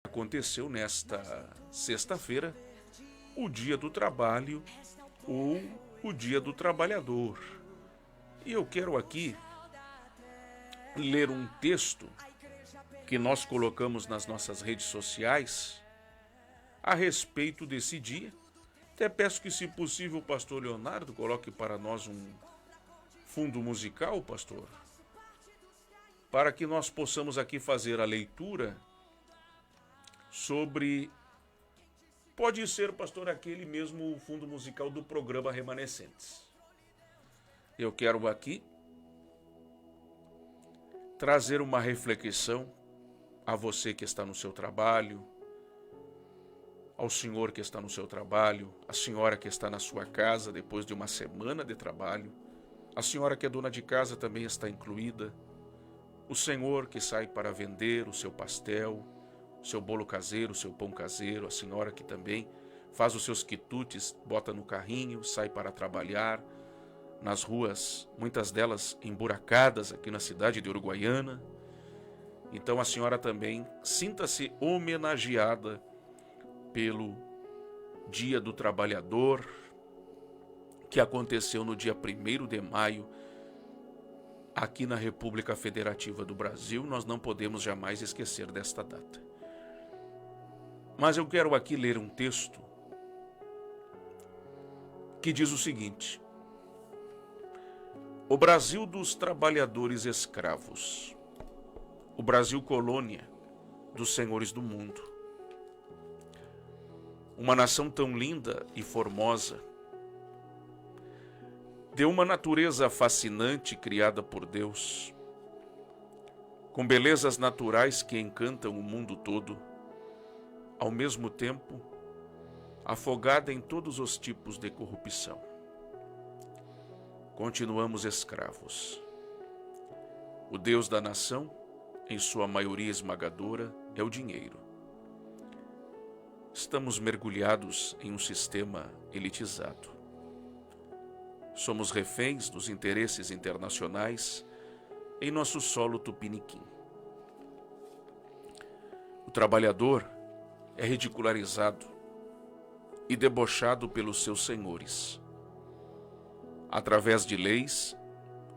Aconteceu nesta sexta-feira o Dia do Trabalho ou o Dia do Trabalhador. E eu quero aqui ler um texto que nós colocamos nas nossas redes sociais a respeito desse dia. Até peço que, se possível, o pastor Leonardo coloque para nós um fundo musical, pastor, para que nós possamos aqui fazer a leitura sobre, pode ser, pastor, aquele mesmo fundo musical do programa Remanescentes. Eu quero aqui trazer uma reflexão a você que está no seu trabalho, ao senhor que está no seu trabalho, a senhora que está na sua casa depois de uma semana de trabalho, a senhora que é dona de casa também está incluída, o senhor que sai para vender o seu pastel, o seu bolo caseiro, o seu pão caseiro, a senhora que também faz os seus quitutes, bota no carrinho, sai para trabalhar nas ruas, muitas delas emburacadas aqui na cidade de Uruguaiana. Então a senhora também sinta-se homenageada pelo Dia do Trabalhador, que aconteceu no dia 1º de maio, aqui na República Federativa do Brasil. Nós não podemos jamais esquecer desta data. Mas eu quero aqui ler um texto que diz o seguinte: o Brasil dos trabalhadores escravos, o Brasil colônia dos senhores do mundo, uma nação tão linda e formosa, de uma natureza fascinante criada por Deus, com belezas naturais que encantam o mundo todo, ao mesmo tempo afogada em todos os tipos de corrupção. Continuamos escravos. O Deus da nação, em sua maioria esmagadora, é o dinheiro. Estamos mergulhados em um sistema elitizado. Somos reféns dos interesses internacionais em nosso solo tupiniquim. O trabalhador é ridicularizado e debochado pelos seus senhores, através de leis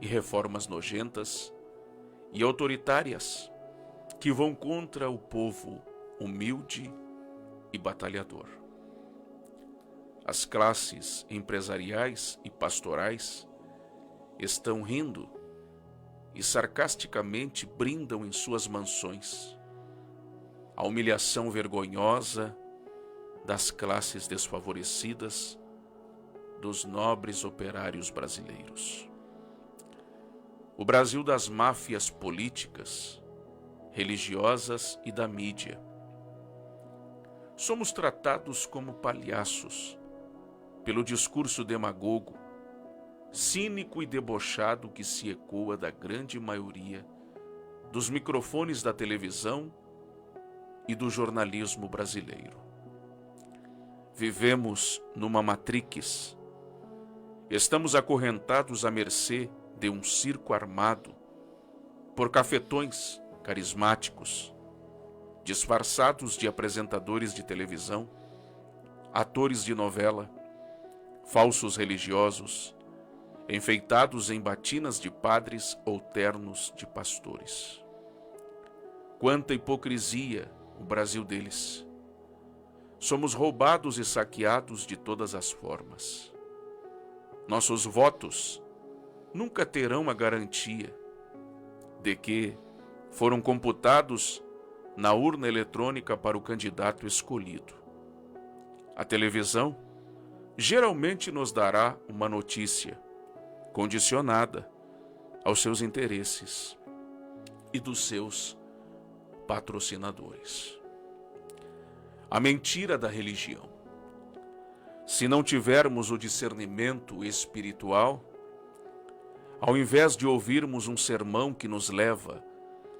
e reformas nojentas e autoritárias que vão contra o povo humilde e batalhador. As classes empresariais e pastorais estão rindo e sarcasticamente brindam em suas mansões a humilhação vergonhosa das classes desfavorecidas dos nobres operários brasileiros. O Brasil das máfias políticas, religiosas e da mídia. Somos tratados como palhaços pelo discurso demagogo, cínico e debochado que se ecoa da grande maioria dos microfones da televisão e do jornalismo brasileiro. Vivemos numa matrix. Estamos acorrentados à mercê de um circo armado por cafetões carismáticos, disfarçados de apresentadores de televisão, atores de novela, falsos religiosos, enfeitados em batinas de padres ou ternos de pastores. Quanta hipocrisia o Brasil deles! Somos roubados e saqueados de todas as formas. Nossos votos nunca terão a garantia de que foram computados na urna eletrônica para o candidato escolhido. A televisão geralmente nos dará uma notícia condicionada aos seus interesses e dos seus patrocinadores. A mentira da religião. Se não tivermos o discernimento espiritual, ao invés de ouvirmos um sermão que nos leva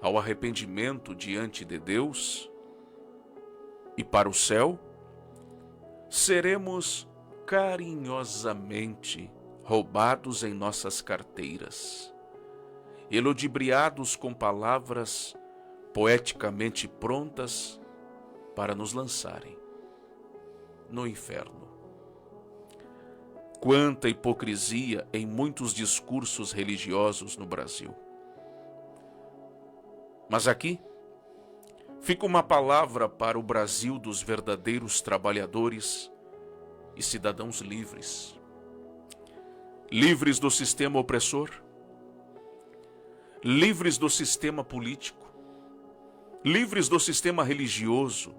ao arrependimento diante de Deus e para o céu, seremos carinhosamente roubados em nossas carteiras, eludibriados com palavras poeticamente prontas para nos lançarem no inferno. Quanta hipocrisia em muitos discursos religiosos no Brasil. Mas aqui fica uma palavra para o Brasil dos verdadeiros trabalhadores e cidadãos livres. Livres do sistema opressor, livres do sistema político, livres do sistema religioso,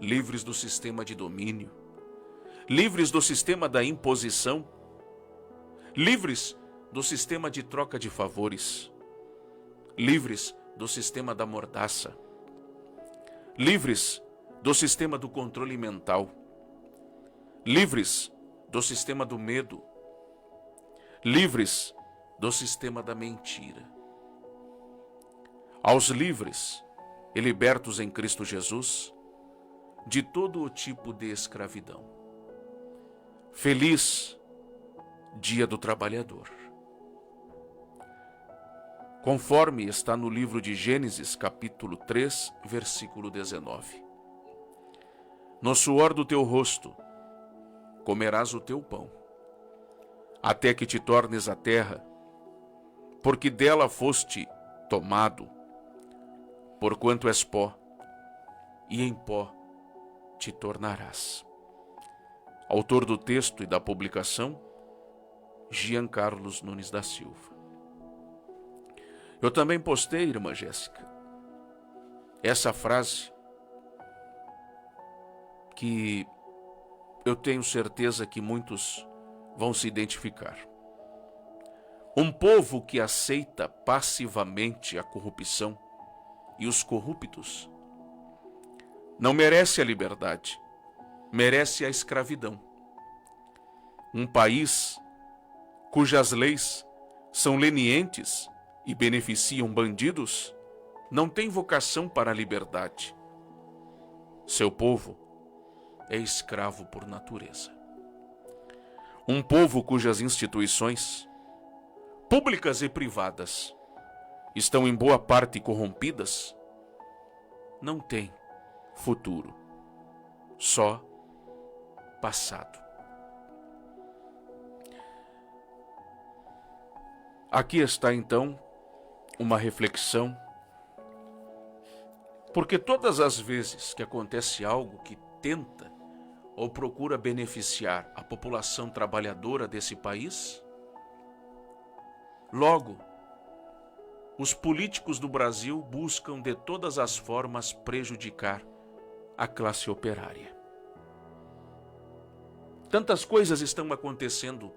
livres do sistema de domínio, livres do sistema da imposição, livres do sistema de troca de favores, livres do sistema da mordaça, livres do sistema do controle mental, livres do sistema do medo, livres do sistema da mentira. Aos livres e libertos em Cristo Jesus de todo o tipo de escravidão. Feliz Dia do Trabalhador. Conforme está no livro de Gênesis, capítulo 3, versículo 19. No suor do teu rosto comerás o teu pão, até que te tornes a terra, porque dela foste tomado, porquanto és pó, e em pó te tornarás. Autor do texto e da publicação, Jean Carlos Nunes da Silva. Eu também postei, irmã Jéssica, essa frase que eu tenho certeza que muitos vão se identificar. Um povo que aceita passivamente a corrupção e os corruptos não merece a liberdade, merece a escravidão. Um país cujas leis são lenientes e beneficiam bandidos não tem vocação para a liberdade. Seu povo é escravo por natureza. Um povo cujas instituições, públicas e privadas, estão em boa parte corrompidas, não tem futuro, só passado. Aqui está então uma reflexão, porque todas as vezes que acontece algo que tenta ou procura beneficiar a população trabalhadora desse país, logo, os políticos do Brasil buscam de todas as formas prejudicar a classe operária. Tantas coisas estão acontecendo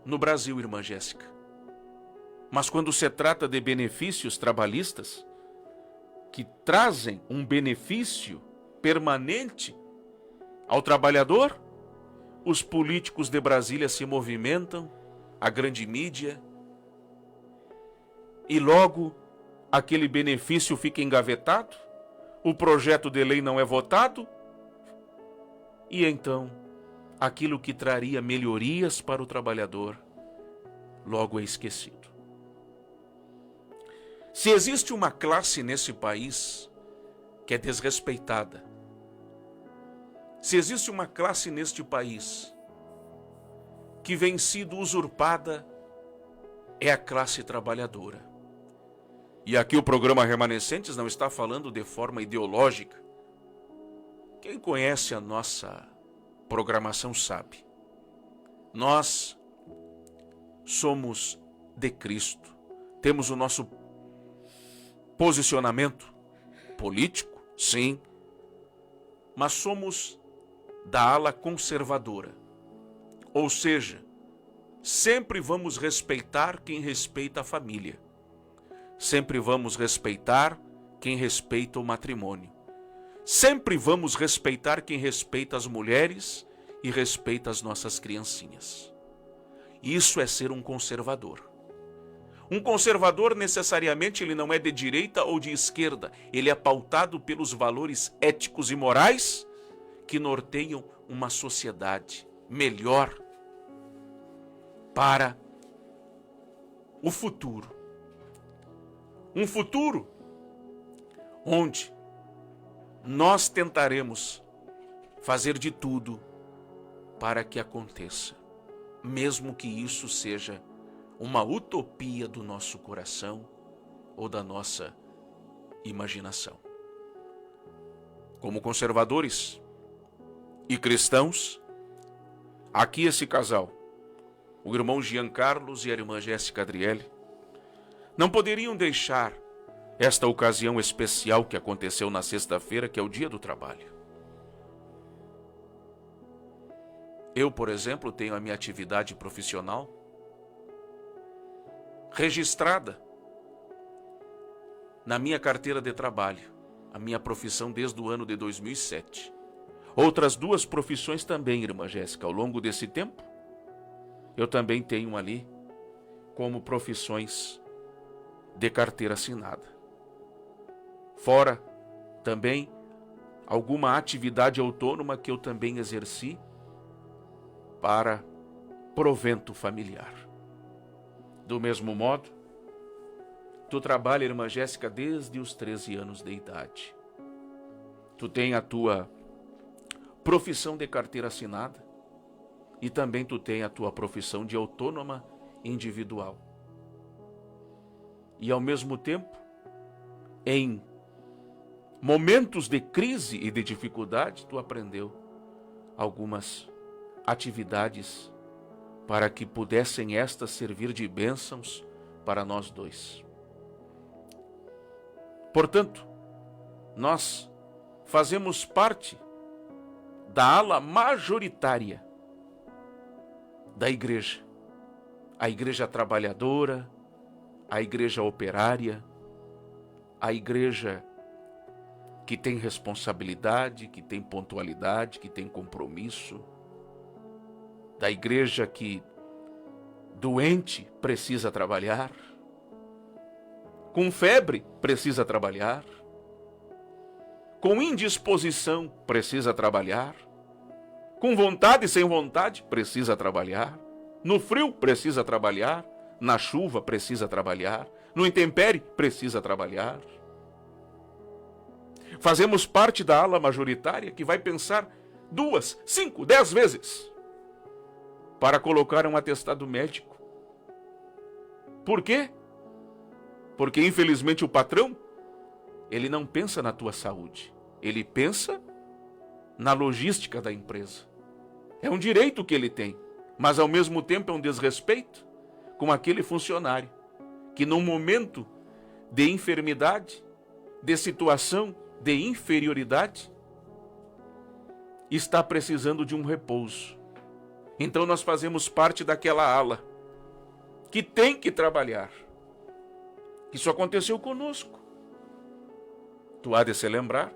no Brasil, irmã Jéssica. Mas quando se trata de benefícios trabalhistas, que trazem um benefício permanente ao trabalhador, os políticos de Brasília se movimentam, a grande mídia, e logo aquele benefício fica engavetado, o projeto de lei não é votado, e então aquilo que traria melhorias para o trabalhador logo é esquecido. Se existe uma classe nesse país que é desrespeitada, se existe uma classe neste país que vem sido usurpada, é a classe trabalhadora. E aqui o programa Remanescentes não está falando de forma ideológica. Quem conhece a nossa programação sabe. Nós somos de Cristo. Temos o nosso posicionamento político, sim, mas somos da ala conservadora. Ou seja, sempre vamos respeitar quem respeita a família. Sempre vamos respeitar quem respeita o matrimônio. Sempre vamos respeitar quem respeita as mulheres e respeita as nossas criancinhas. Isso é ser um conservador. Um conservador, necessariamente, ele não é de direita ou de esquerda. Ele é pautado pelos valores éticos e morais que norteiam uma sociedade melhor para o futuro. Um futuro onde nós tentaremos fazer de tudo para que aconteça, mesmo que isso seja uma utopia do nosso coração ou da nossa imaginação. Como conservadores e cristãos, aqui esse casal, o irmão Jean Carlos e a irmã Jéssica Adriele, não poderiam deixar esta ocasião especial que aconteceu na sexta-feira, que é o Dia do Trabalho. Eu, por exemplo, tenho a minha atividade profissional registrada na minha carteira de trabalho, a minha profissão desde o ano de 2007. Outras duas profissões também, irmã Jéssica, ao longo desse tempo, eu também tenho ali como profissões de carteira assinada. Fora também alguma atividade autônoma que eu também exerci para provento familiar. Do mesmo modo, tu trabalha, irmã Jéssica, desde os 13 anos de idade. Tu tem a tua profissão de carteira assinada e também tu tem a tua profissão de autônoma individual. E ao mesmo tempo, em momentos de crise e de dificuldade, tu aprendeu algumas atividades para que pudessem estas servir de bênçãos para nós dois. Portanto, nós fazemos parte da ala majoritária da igreja. A igreja trabalhadora, a igreja operária, a igreja que tem responsabilidade, que tem pontualidade, que tem compromisso, da igreja que doente precisa trabalhar, com febre precisa trabalhar, com indisposição precisa trabalhar, com vontade e sem vontade precisa trabalhar, no frio precisa trabalhar, na chuva precisa trabalhar, no intempérie precisa trabalhar. Fazemos parte da ala majoritária que vai pensar 2, 5, 10 vezes para colocar um atestado médico. Por quê? Porque infelizmente o patrão, ele não pensa na tua saúde, ele pensa na logística da empresa. É um direito que ele tem, mas ao mesmo tempo é um desrespeito com aquele funcionário que num momento de enfermidade, de situação de inferioridade, está precisando de um repouso. Então nós fazemos parte daquela ala que tem que trabalhar. Isso aconteceu conosco. Tu há de se lembrar,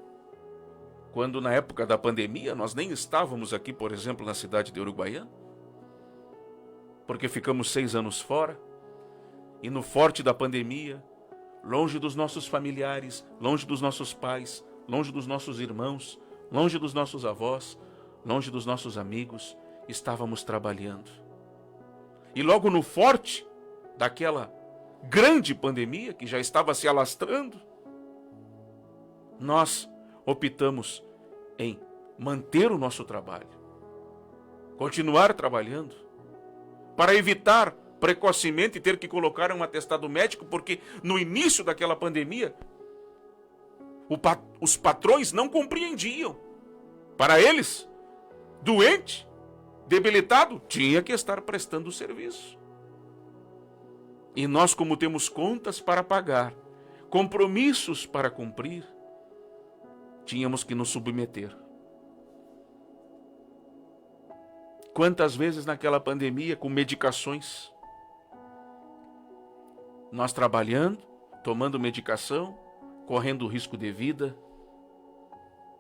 quando na época da pandemia nós nem estávamos aqui, por exemplo, na cidade de Uruguaiana, porque ficamos 6 anos fora, e no forte da pandemia, longe dos nossos familiares, longe dos nossos pais, longe dos nossos irmãos, longe dos nossos avós, longe dos nossos amigos, estávamos trabalhando. E logo no forte daquela grande pandemia que já estava se alastrando, nós optamos em manter o nosso trabalho, continuar trabalhando, para evitar precocemente ter que colocar um atestado médico, porque no início daquela pandemia, os patrões não compreendiam. Para eles, doente, debilitado, tinha que estar prestando serviço. E nós, como temos contas para pagar, compromissos para cumprir, tínhamos que nos submeter. Quantas vezes naquela pandemia, com medicações, nós trabalhando, tomando medicação, correndo risco de vida,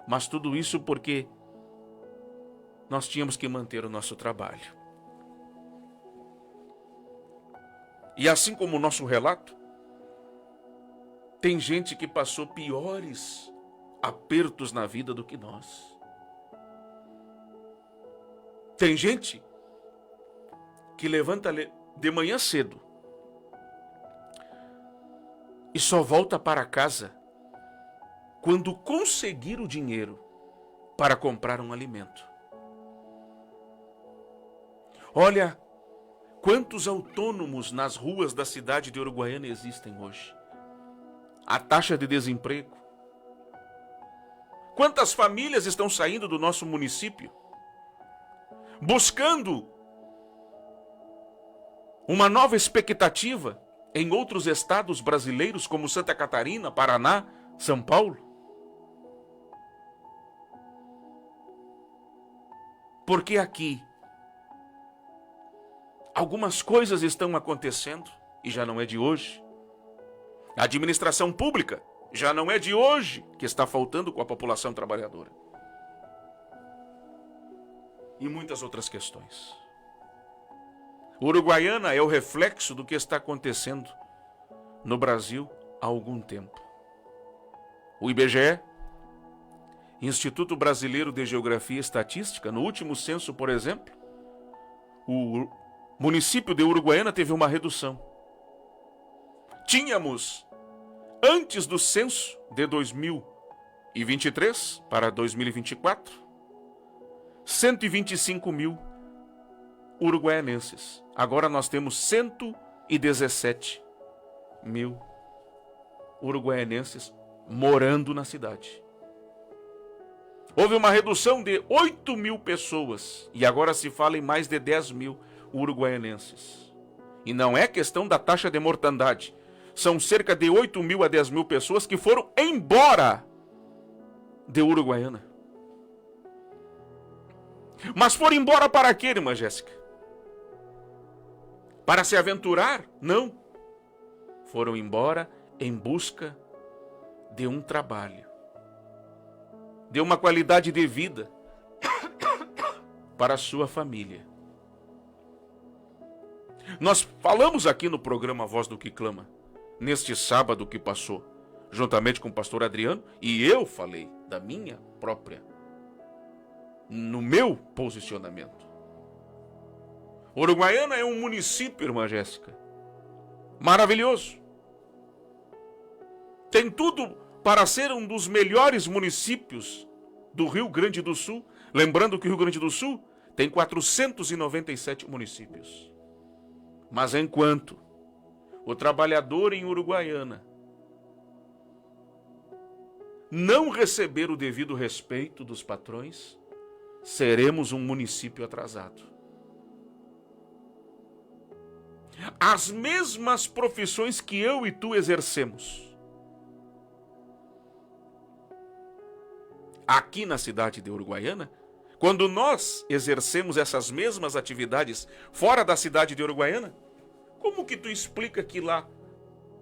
mas tudo isso porque nós tínhamos que manter o nosso trabalho. E assim como o nosso relato, tem gente que passou piores apertos na vida do que nós. Tem gente que levanta de manhã cedo e só volta para casa quando conseguir o dinheiro para comprar um alimento. Olha quantos autônomos nas ruas da cidade de Uruguaiana existem hoje. A taxa de desemprego. Quantas famílias estão saindo do nosso município, buscando uma nova expectativa em outros estados brasileiros como Santa Catarina, Paraná, São Paulo? Porque aqui algumas coisas estão acontecendo e já não é de hoje. A administração pública já não é de hoje que está faltando com a população trabalhadora. E muitas outras questões. Uruguaiana é o reflexo do que está acontecendo no Brasil há algum tempo. O IBGE, Instituto Brasileiro de Geografia e Estatística, no último censo, por exemplo, o município de Uruguaiana teve uma redução. Tínhamos, antes do censo de 2023 para 2024, 125 mil uruguaianenses. Agora nós temos 117 mil uruguaianenses morando na cidade. Houve uma redução de 8 mil pessoas e agora se fala em mais de 10 mil uruguaianenses. E não é questão da taxa de mortandade. São cerca de 8 mil a 10 mil pessoas que foram embora de Uruguaiana. Mas foram embora para quê, irmã Jéssica? Para se aventurar? Não. Foram embora em busca de um trabalho, de uma qualidade de vida para a sua família. Nós falamos aqui no programa Voz do que Clama, neste sábado que passou, juntamente com o pastor Adriano, e eu falei da minha própria, no meu posicionamento. Uruguaiana é um município, irmã Jéssica, maravilhoso. Tem tudo para ser um dos melhores municípios do Rio Grande do Sul. Lembrando que o Rio Grande do Sul tem 497 municípios. Mas enquanto o trabalhador em Uruguaiana não receber o devido respeito dos patrões, seremos um município atrasado. As mesmas profissões que eu e tu exercemos aqui na cidade de Uruguaiana, quando nós exercemos essas mesmas atividades fora da cidade de Uruguaiana, como que tu explica que lá,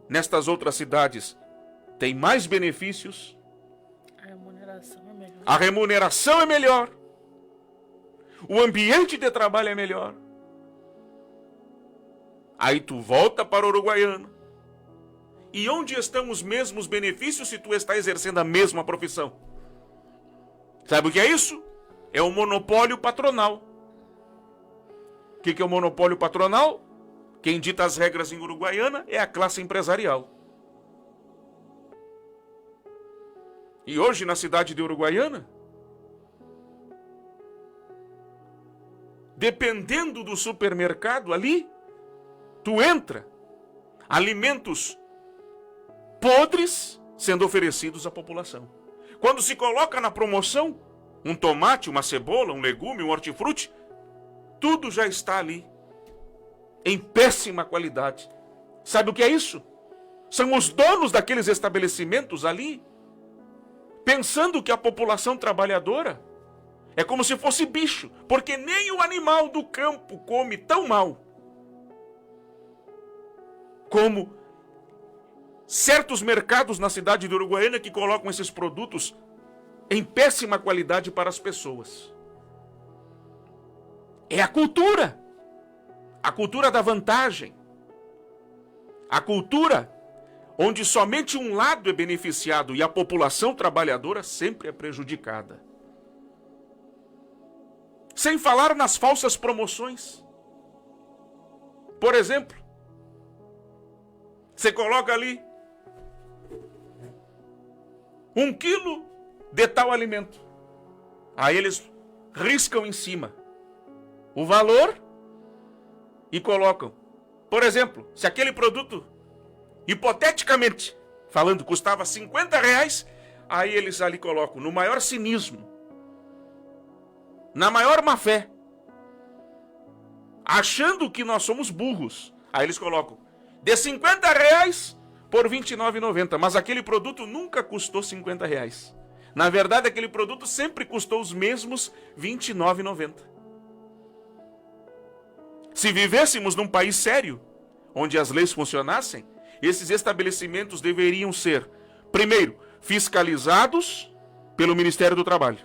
nestas outras cidades, tem mais benefícios? A remuneração é melhor. A remuneração é melhor. O ambiente de trabalho é melhor. Aí tu volta para Uruguaiana. E onde estão os mesmos benefícios se tu está exercendo a mesma profissão? Sabe o que é isso? É o monopólio patronal. O que é o monopólio patronal? Quem dita as regras em Uruguaiana é a classe empresarial. E hoje na cidade de Uruguaiana, dependendo do supermercado ali, tu entra, alimentos podres sendo oferecidos à população. Quando se coloca na promoção um tomate, uma cebola, um legume, um hortifruti, tudo já está ali em péssima qualidade. Sabe o que é isso? São os donos daqueles estabelecimentos ali, pensando que a população trabalhadora é como se fosse bicho, porque nem o animal do campo come tão mal como certos mercados na cidade de Uruguaiana que colocam esses produtos em péssima qualidade para as pessoas. É a cultura da vantagem, a cultura onde somente um lado é beneficiado e a população trabalhadora sempre é prejudicada. Sem falar nas falsas promoções. Por exemplo, você coloca ali 1 quilo de tal alimento. Aí eles riscam em cima o valor e colocam. Por exemplo, se aquele produto, hipoteticamente falando, custava R$50, aí eles ali colocam, no maior cinismo, na maior má fé, achando que nós somos burros, aí eles colocam de R$50 por R$29,90, mas aquele produto nunca custou R$50. Na verdade, aquele produto sempre custou os mesmos R$29,90. Se vivêssemos num país sério, onde as leis funcionassem, esses estabelecimentos deveriam ser, primeiro, fiscalizados pelo Ministério do Trabalho.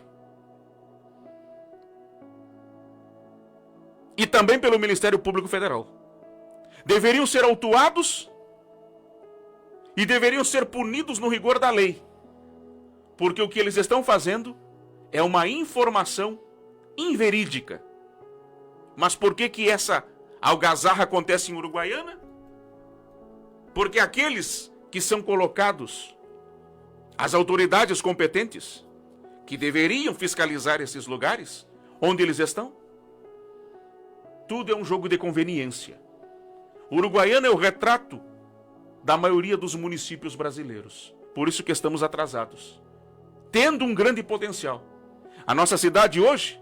E também pelo Ministério Público Federal. Deveriam ser autuados e deveriam ser punidos no rigor da lei. Porque o que eles estão fazendo é uma informação inverídica. Mas por que essa algazarra acontece em Uruguaiana? Porque aqueles que são colocados, as autoridades competentes, que deveriam fiscalizar esses lugares, onde eles estão, tudo é um jogo de conveniência. Uruguaiana é o retrato da maioria dos municípios brasileiros. Por isso que estamos atrasados, tendo um grande potencial. A nossa cidade hoje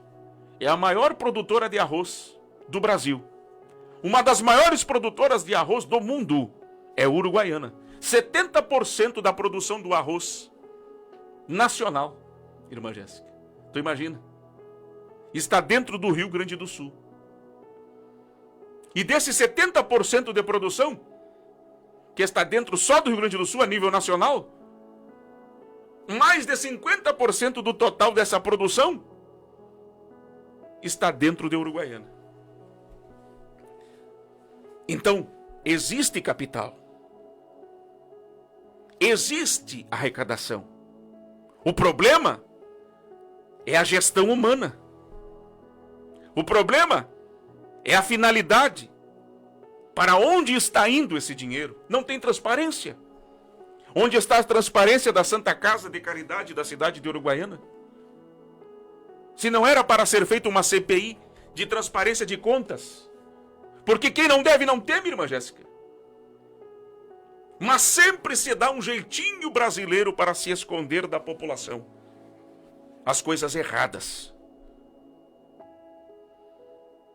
é a maior produtora de arroz do Brasil. Uma das maiores produtoras de arroz do mundo é Uruguaiana. 70% da produção do arroz nacional, irmã Jéssica, tu imagina, está dentro do Rio Grande do Sul. E desses 70% de produção, que está dentro só do Rio Grande do Sul a nível nacional, mais de 50% do total dessa produção está dentro de Uruguaiana. Então, existe capital. Existe arrecadação. O problema é a gestão humana. O problema é a finalidade. Para onde está indo esse dinheiro? Não tem transparência. Onde está a transparência da Santa Casa de Caridade da cidade de Uruguaiana? Se não era para ser feita uma CPI de transparência de contas? Porque quem não deve não teme, irmã Jéssica. Mas sempre se dá um jeitinho brasileiro para se esconder da população as coisas erradas.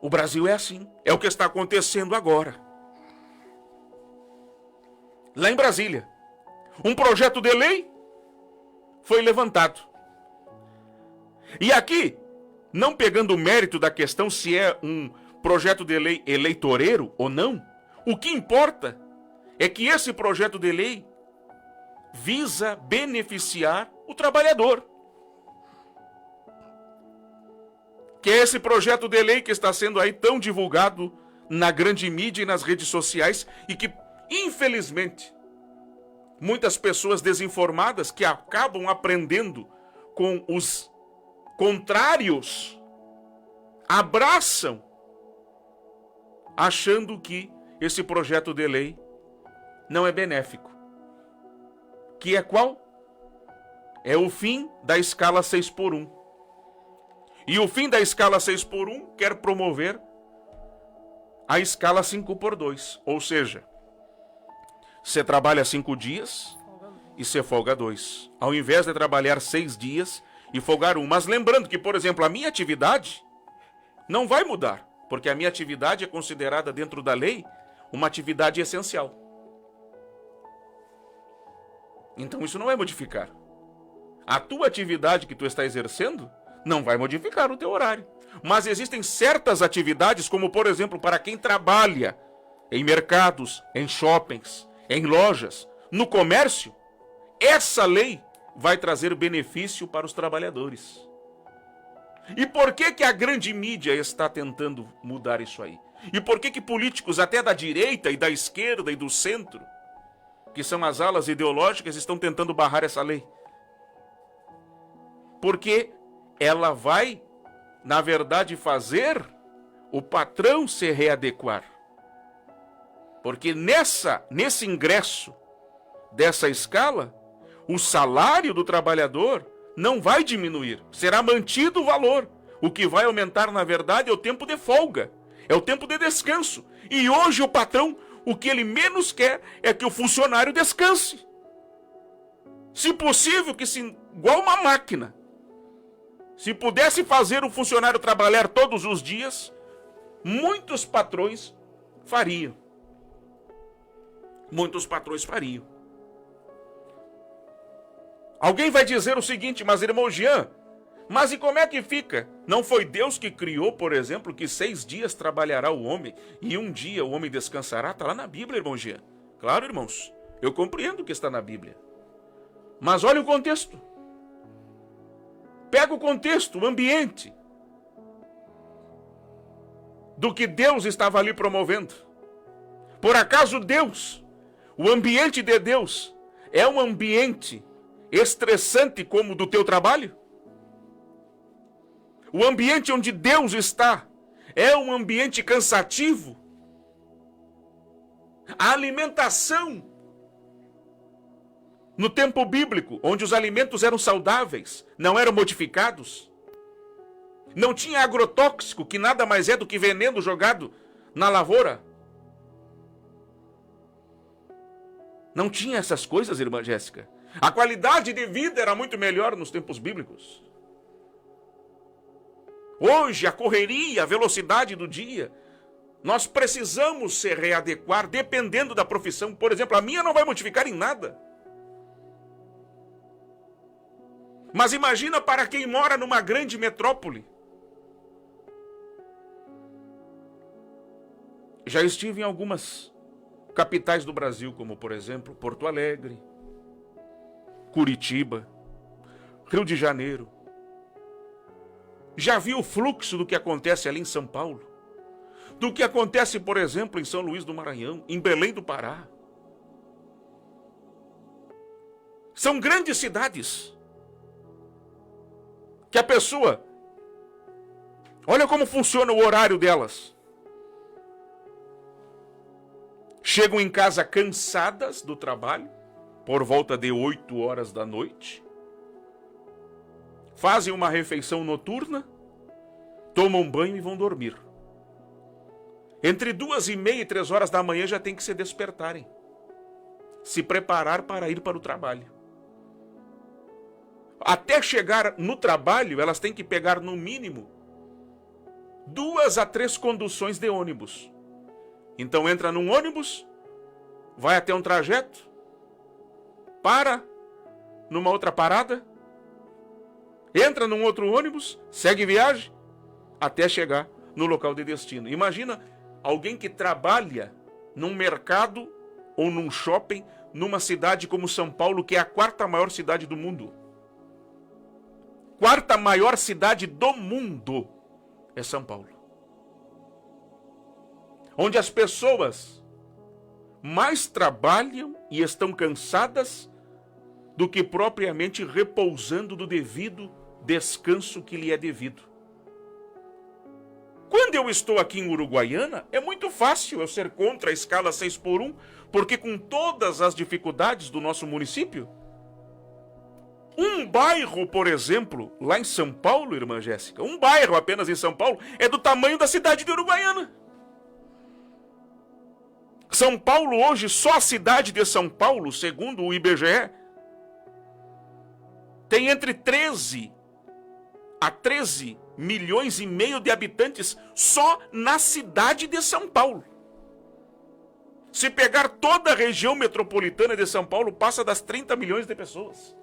O Brasil é assim. É o que está acontecendo agora. Lá em Brasília, um projeto de lei foi levantado. E aqui, não pegando o mérito da questão se é um projeto de lei eleitoreiro ou não, o que importa é que esse projeto de lei visa beneficiar o trabalhador. Que é esse projeto de lei que está sendo aí tão divulgado na grande mídia e nas redes sociais e que, infelizmente, muitas pessoas desinformadas que acabam aprendendo com os contrários abraçam, achando que esse projeto de lei não é benéfico. Que é qual? É o fim da escala 6x1. E o fim da escala 6x1 quer promover a escala 5x2. Ou seja, você trabalha 5 dias e você folga 2. Ao invés de trabalhar 6 dias e folgar 1. Mas lembrando que, por exemplo, a minha atividade não vai mudar. Porque a minha atividade é considerada dentro da lei uma atividade essencial. Então isso não vai modificar. A tua atividade que tu está exercendo não vai modificar o teu horário. Mas existem certas atividades, como por exemplo, para quem trabalha em mercados, em shoppings, em lojas, no comércio, essa lei vai trazer benefício para os trabalhadores. E por que a grande mídia está tentando mudar isso aí? E por que políticos até da direita e da esquerda e do centro, que são as alas ideológicas, estão tentando barrar essa lei? Porque ela vai, na verdade, fazer o patrão se readequar. Porque nesse ingresso dessa escala, o salário do trabalhador não vai diminuir, será mantido o valor. O que vai aumentar, na verdade, é o tempo de folga, é o tempo de descanso. E hoje o patrão, o que ele menos quer é que o funcionário descanse. Se possível, que igual uma máquina. Se pudesse fazer o funcionário trabalhar todos os dias, muitos patrões fariam. Muitos patrões fariam. Alguém vai dizer o seguinte: mas irmão Jean, mas e como é que fica? Não foi Deus que criou, por exemplo, que 6 dias trabalhará o homem e 1 dia o homem descansará? Está lá na Bíblia, irmão Jean. Claro, irmãos, eu compreendo que está na Bíblia. Mas olha o contexto. Pega o contexto, o ambiente do que Deus estava ali promovendo. Por acaso Deus, o ambiente de Deus, é um ambiente estressante como o do teu trabalho? O ambiente onde Deus está é um ambiente cansativo? A alimentação no tempo bíblico, onde os alimentos eram saudáveis, não eram modificados, não tinha agrotóxico, que nada mais é do que veneno jogado na lavoura. Não tinha essas coisas, irmã Jéssica. A qualidade de vida era muito melhor nos tempos bíblicos. Hoje, a correria, a velocidade do dia, nós precisamos se readequar dependendo da profissão. Por exemplo, a minha não vai modificar em nada. Mas imagina para quem mora numa grande metrópole. Já estive em algumas capitais do Brasil, como por exemplo, Porto Alegre, Curitiba, Rio de Janeiro. Já vi o fluxo do que acontece ali em São Paulo, do que acontece, por exemplo, em São Luís do Maranhão, em Belém do Pará. São grandes cidades que a pessoa, olha como funciona o horário delas. Chegam em casa cansadas do trabalho, por volta de 8 horas da noite. Fazem uma refeição noturna, tomam banho e vão dormir. Entre 2h30 e 3 horas da manhã já tem que se despertarem, se preparar para ir para o trabalho. Até chegar no trabalho, elas têm que pegar no mínimo 2 a 3 conduções de ônibus. Então entra num ônibus, vai até um trajeto, para numa outra parada, entra num outro ônibus, segue viagem, até chegar no local de destino. Imagina alguém que trabalha num mercado ou num shopping, numa cidade como São Paulo, que é a 4ª maior cidade do mundo. 4ª maior cidade do mundo é São Paulo. Onde as pessoas mais trabalham e estão cansadas do que propriamente repousando do devido descanso que lhe é devido. Quando eu estou aqui em Uruguaiana, é muito fácil eu ser contra a escala 6x1, porque com todas as dificuldades do nosso município, um bairro, por exemplo, lá em São Paulo, irmã Jéssica, um bairro apenas em São Paulo, é do tamanho da cidade de Uruguaiana. São Paulo hoje, só a cidade de São Paulo, segundo o IBGE, tem entre 13 a 13 milhões e meio de habitantes só na cidade de São Paulo. Se pegar toda a região metropolitana de São Paulo, passa das 30 milhões de pessoas.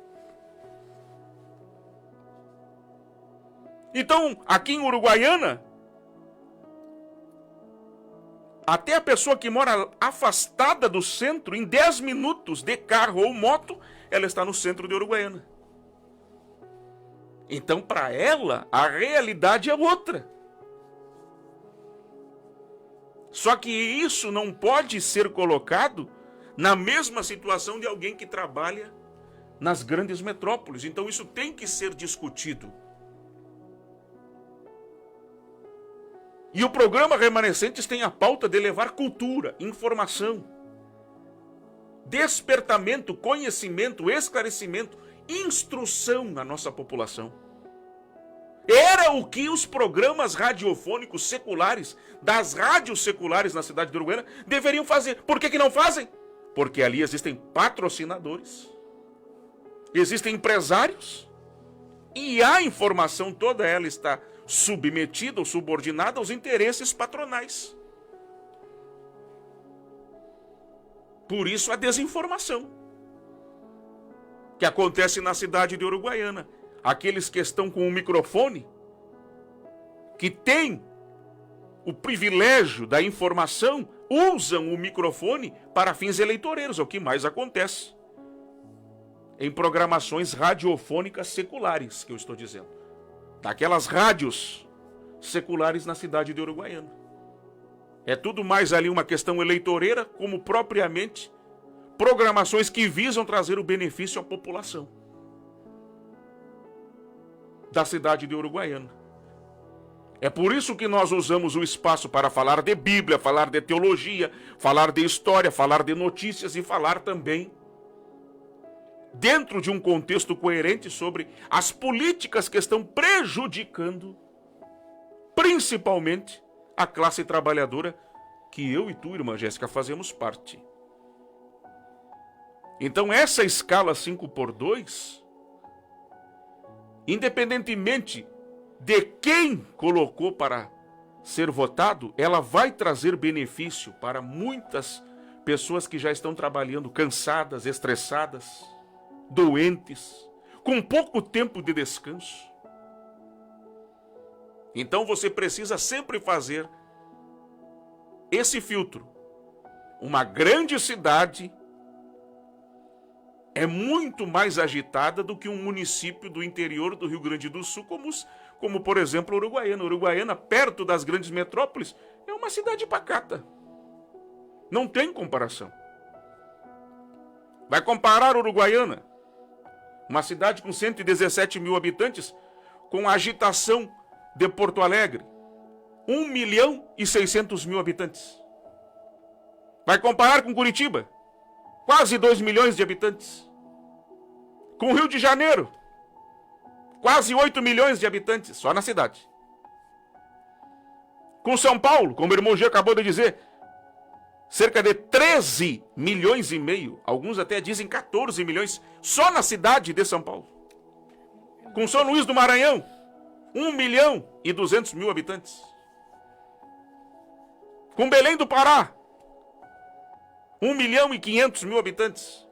Então, aqui em Uruguaiana, até a pessoa que mora afastada do centro, em 10 minutos de carro ou moto, ela está no centro de Uruguaiana. Então, para ela, a realidade é outra. Só que isso não pode ser colocado na mesma situação de alguém que trabalha nas grandes metrópoles. Então, isso tem que ser discutido. E o programa Remanescentes tem a pauta de levar cultura, informação, despertamento, conhecimento, esclarecimento, instrução à nossa população. Era o que os programas radiofônicos seculares, das rádios seculares na cidade de Uruguaiana, deveriam fazer. Por que não fazem? Porque ali existem patrocinadores, existem empresários, e a informação toda ela está submetida ou subordinada aos interesses patronais. Por isso a desinformação que acontece na cidade de Uruguaiana. Aqueles que estão com o microfone, que têm o privilégio da informação, usam o microfone para fins eleitoreiros, é o que mais acontece em programações radiofônicas seculares, que eu estou dizendo. Daquelas rádios seculares na cidade de Uruguaiana. É tudo mais ali uma questão eleitoreira, como propriamente programações que visam trazer o benefício à população da cidade de Uruguaiana. É por isso que nós usamos o espaço para falar de Bíblia, falar de teologia, falar de história, falar de notícias e falar também dentro de um contexto coerente sobre as políticas que estão prejudicando principalmente a classe trabalhadora que eu e tu, irmã Jéssica, fazemos parte. Então essa escala 5x2, independentemente de quem colocou para ser votado, ela vai trazer benefício para muitas pessoas que já estão trabalhando cansadas, estressadas, doentes, com pouco tempo de descanso. Então você precisa sempre fazer esse filtro. Uma grande cidade é muito mais agitada do que um município do interior do Rio Grande do Sul, como por exemplo, Uruguaiana. Uruguaiana, perto das grandes metrópoles, é uma cidade pacata. Não tem comparação. Vai comparar Uruguaiana, uma cidade com 117 mil habitantes, com a agitação de Porto Alegre, 1.600.000 habitantes. Vai comparar com Curitiba, quase 2 milhões de habitantes. Com o Rio de Janeiro, quase 8 milhões de habitantes, só na cidade. Com São Paulo, como o irmão G acabou de dizer, cerca de 13 milhões e meio, alguns até dizem 14 milhões, só na cidade de São Paulo. Com São Luís do Maranhão, 1.200.000 habitantes. Com Belém do Pará, 1.500.000 habitantes.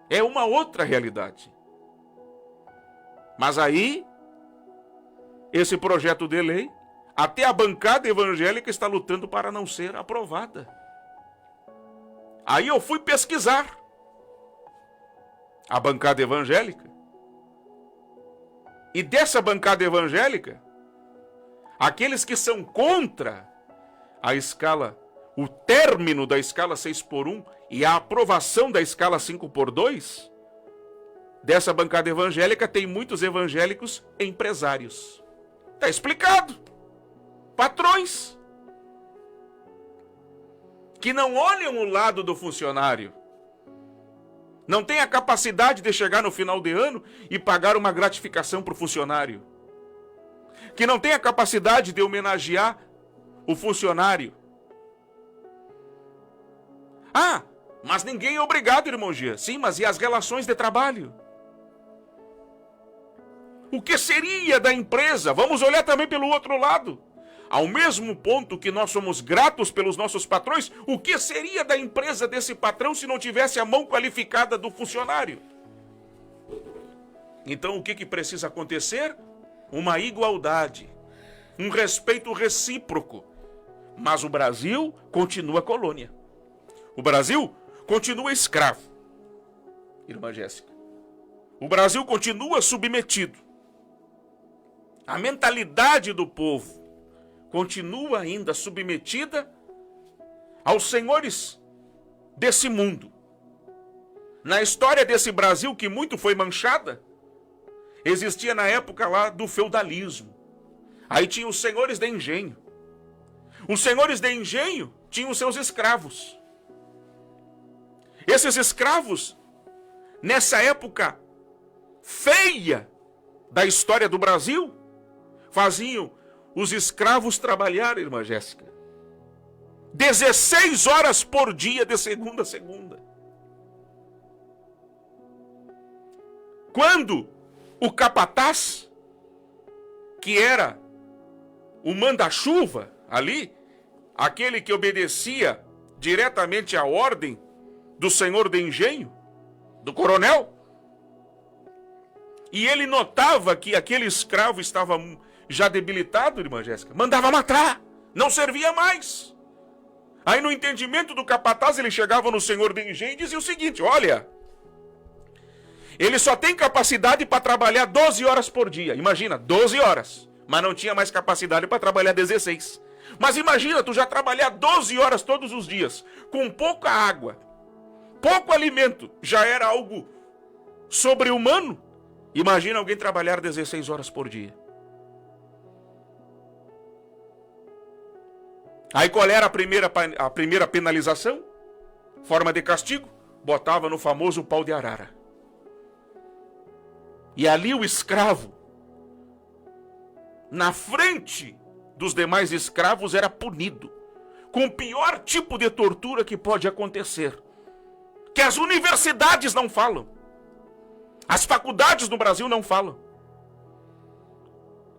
É uma outra realidade. Mas aí, esse projeto de lei, até a bancada evangélica está lutando para não ser aprovada. Aí eu fui pesquisar a bancada evangélica. E dessa bancada evangélica, aqueles que são contra a escala, o término da escala 6x1 e a aprovação da escala 5x2, dessa bancada evangélica tem muitos evangélicos empresários. Está explicado. Patrões que não olham o lado do funcionário, não têm a capacidade de chegar no final de ano e pagar uma gratificação para o funcionário, que não têm a capacidade de homenagear o funcionário. Ah, mas ninguém é obrigado, irmão Gia. Sim, mas e as relações de trabalho? O que seria da empresa? Vamos olhar também pelo outro lado. Ao mesmo ponto que nós somos gratos pelos nossos patrões, o que seria da empresa desse patrão se não tivesse a mão qualificada do funcionário? Então o que precisa acontecer? Uma igualdade, um respeito recíproco. Mas o Brasil continua colônia. O Brasil continua escravo. Irmã Jéssica, o Brasil continua submetido. A mentalidade do povo continua ainda submetida aos senhores desse mundo. Na história desse Brasil, que muito foi manchada, existia na época lá do feudalismo. Aí tinha os senhores de engenho. Os senhores de engenho tinham seus escravos. Esses escravos, nessa época feia da história do Brasil, faziam os escravos trabalhar, irmã Jéssica, 16 horas por dia, de segunda a segunda. Quando o capataz, que era o manda-chuva ali, aquele que obedecia diretamente à ordem do senhor de engenho, do coronel, e ele notava que aquele escravo estava já debilitado, irmã Jéssica, mandava matar, não servia mais. Aí no entendimento do capataz, ele chegava no senhor de engenho e dizia o seguinte: olha, ele só tem capacidade para trabalhar 12 horas por dia. Imagina, 12 horas. Mas não tinha mais capacidade para trabalhar 16. Mas imagina, tu já trabalhar 12 horas todos os dias, com pouca água, pouco alimento, já era algo sobre-humano. Imagina alguém trabalhar 16 horas por dia. Aí qual era a primeira penalização? Forma de castigo? Botava no famoso pau de arara. E ali o escravo, na frente dos demais escravos, era punido com o pior tipo de tortura que pode acontecer, que as universidades não falam, as faculdades no Brasil não falam,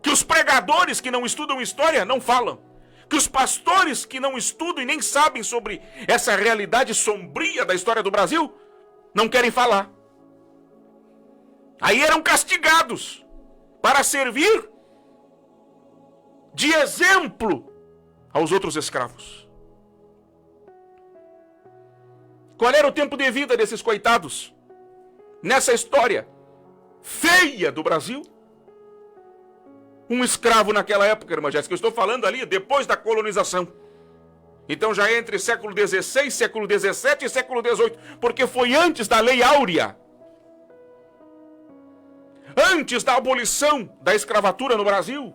que os pregadores que não estudam história não falam, que os pastores que não estudam e nem sabem sobre essa realidade sombria da história do Brasil não querem falar. Aí eram castigados para servir de exemplo aos outros escravos. Qual era o tempo de vida desses coitados nessa história feia do Brasil? Um escravo naquela época, irmã Jéssica, eu estou falando ali depois da colonização. Então já é entre século XVI, século XVII e século XVIII, porque foi antes da Lei Áurea. Antes da abolição da escravatura no Brasil.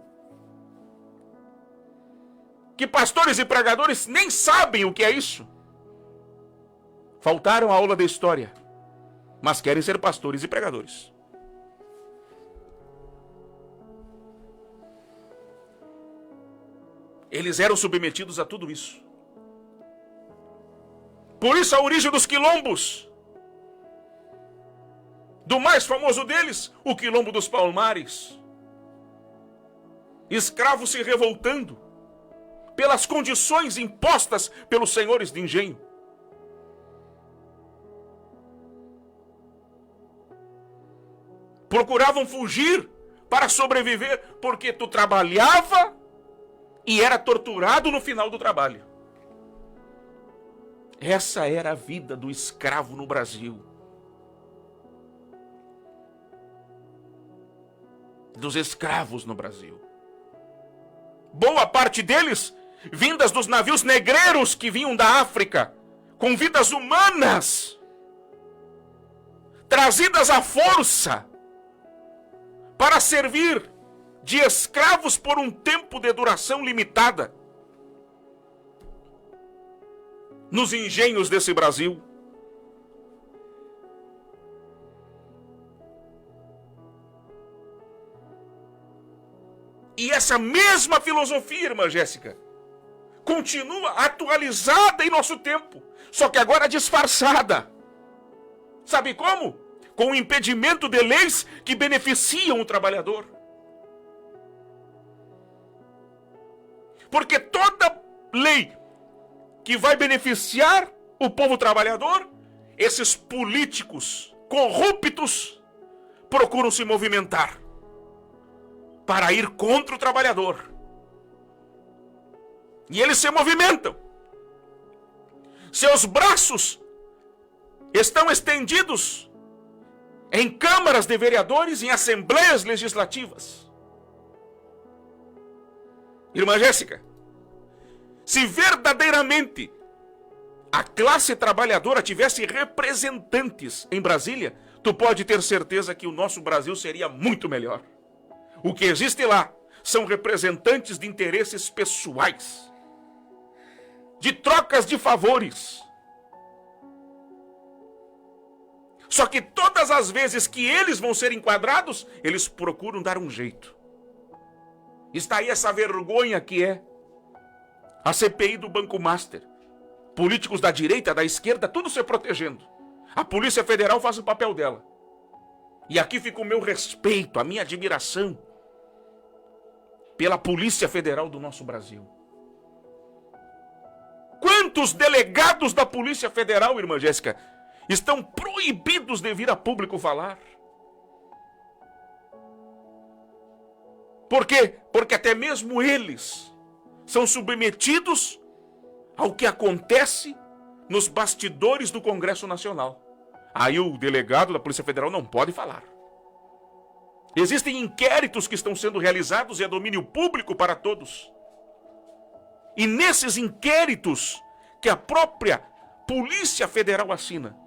Que pastores e pregadores nem sabem o que é isso. Faltaram a aula de história, mas querem ser pastores e pregadores. Eles eram submetidos a tudo isso. Por isso a origem dos quilombos. Do mais famoso deles, o Quilombo dos Palmares. Escravos se revoltando pelas condições impostas pelos senhores de engenho. Procuravam fugir para sobreviver, porque tu trabalhava e era torturado no final do trabalho. Essa era a vida do escravo no Brasil. Dos escravos no Brasil. Boa parte deles vindas dos navios negreiros que vinham da África, com vidas humanas, trazidas à força, para servir de escravos por um tempo de duração limitada, nos engenhos desse Brasil. E essa mesma filosofia, irmã Jéssica, continua atualizada em nosso tempo, só que agora disfarçada. Sabe como? Com o impedimento de leis que beneficiam o trabalhador. Porque toda lei que vai beneficiar o povo trabalhador, esses políticos corruptos procuram se movimentar para ir contra o trabalhador. E eles se movimentam. Seus braços estão estendidos em câmaras de vereadores, em assembleias legislativas. Irmã Jéssica, se verdadeiramente a classe trabalhadora tivesse representantes em Brasília, tu pode ter certeza que o nosso Brasil seria muito melhor. O que existe lá são representantes de interesses pessoais, de trocas de favores. Só que todas as vezes que eles vão ser enquadrados, eles procuram dar um jeito. Está aí essa vergonha que é a CPI do Banco Master. Políticos da direita, da esquerda, tudo se protegendo. A Polícia Federal faz o papel dela. E aqui fica o meu respeito, a minha admiração pela Polícia Federal do nosso Brasil. Quantos delegados da Polícia Federal, irmã Jéssica, estão proibidos de vir a público falar? Por quê? Porque até mesmo eles são submetidos ao que acontece nos bastidores do Congresso Nacional. Aí o delegado da Polícia Federal não pode falar. Existem inquéritos que estão sendo realizados e é domínio público para todos. E nesses inquéritos que a própria Polícia Federal assina,